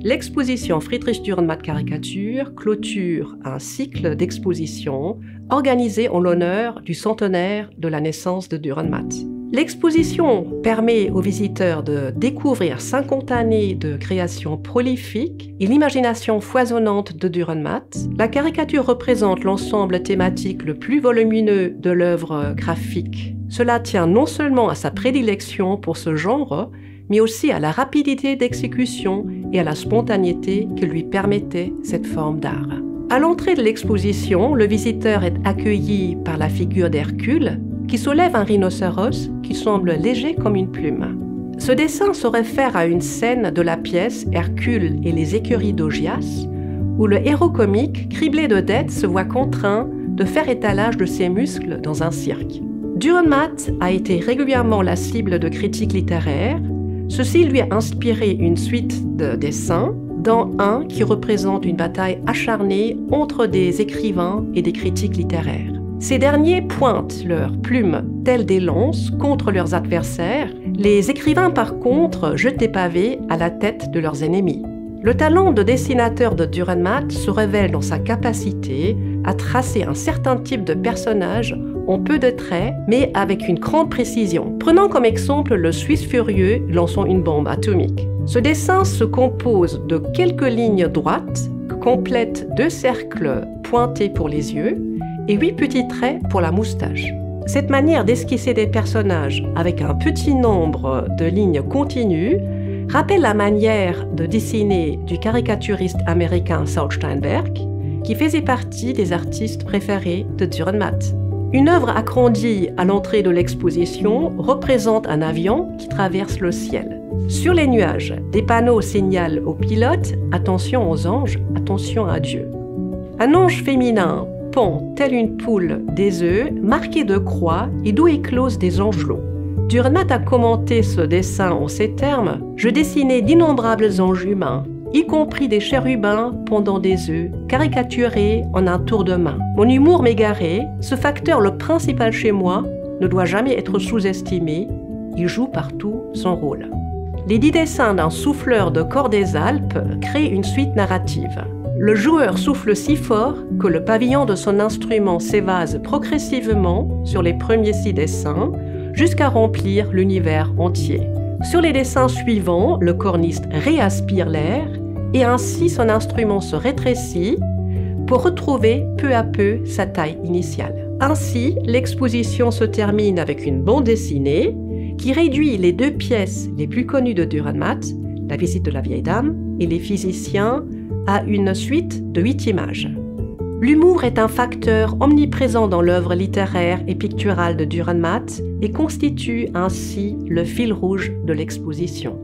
l'exposition Friedrich Dürrenmatt Caricature clôture un cycle d'expositions organisé en l'honneur du centenaire de la naissance de Dürrenmatt. L'exposition permet aux visiteurs de découvrir 50 années de création prolifique et l'imagination foisonnante de Dürrenmatt. La caricature représente l'ensemble thématique le plus volumineux de l'œuvre graphique. Cela tient non seulement à sa prédilection pour ce genre, mais aussi à la rapidité d'exécution et à la spontanéité que lui permettait cette forme d'art. À l'entrée de l'exposition, le visiteur est accueilli par la figure d'Hercule, qui soulève un rhinocéros qui semble léger comme une plume. Ce dessin se réfère à une scène de la pièce Hercule et les écuries d'Augias, où le héros comique, criblé de dettes, se voit contraint de faire étalage de ses muscles dans un cirque. Dürrenmatt a été régulièrement la cible de critiques littéraires. Ceci lui a inspiré une suite de dessins, dont un qui représente une bataille acharnée entre des écrivains et des critiques littéraires. Ces derniers pointent leurs plumes telles des lances contre leurs adversaires. Les écrivains, par contre, jetent des pavés à la tête de leurs ennemis. Le talent de dessinateur de Dürrenmatt se révèle dans sa capacité à tracer un certain type de personnage en peu de traits, mais avec une grande précision. Prenons comme exemple le Suisse furieux lançant une bombe atomique. Ce dessin se compose de quelques lignes droites que complètent 2 cercles pointés pour les yeux et 8 petits traits pour la moustache. Cette manière d'esquisser des personnages avec un petit nombre de lignes continues rappelle la manière de dessiner du caricaturiste américain Saul Steinberg, qui faisait partie des artistes préférés de Dürrenmatt. Une œuvre agrandie à l'entrée de l'exposition représente un avion qui traverse le ciel. Sur les nuages, des panneaux signalent aux pilotes « Attention aux anges, attention à Dieu ». Un ange féminin pond, telle une poule, des œufs marqués de croix et d'où éclosent des angelots. Dürrenmatt a commenté ce dessin en ces termes « Je dessinais d'innombrables anges humains, y compris des chérubins pondant des œufs, caricaturés en un tour de main. Mon humour m'égarait, ce facteur le principal chez moi ne doit jamais être sous-estimé, il joue partout son rôle. » Les 10 dessins d'un souffleur de cor des Alpes créent une suite narrative. Le joueur souffle si fort que le pavillon de son instrument s'évase progressivement sur les premiers 6 dessins, jusqu'à remplir l'univers entier. Sur les dessins suivants, le corniste réaspire l'air et ainsi son instrument se rétrécit pour retrouver peu à peu sa taille initiale. Ainsi, l'exposition se termine avec une bande dessinée qui réduit les 2 pièces les plus connues de Dürrenmatt, La visite de la vieille dame et Les physiciens, à une suite de 8 images. L'humour est un facteur omniprésent dans l'œuvre littéraire et picturale de Dürrenmatt et constitue ainsi le fil rouge de l'exposition.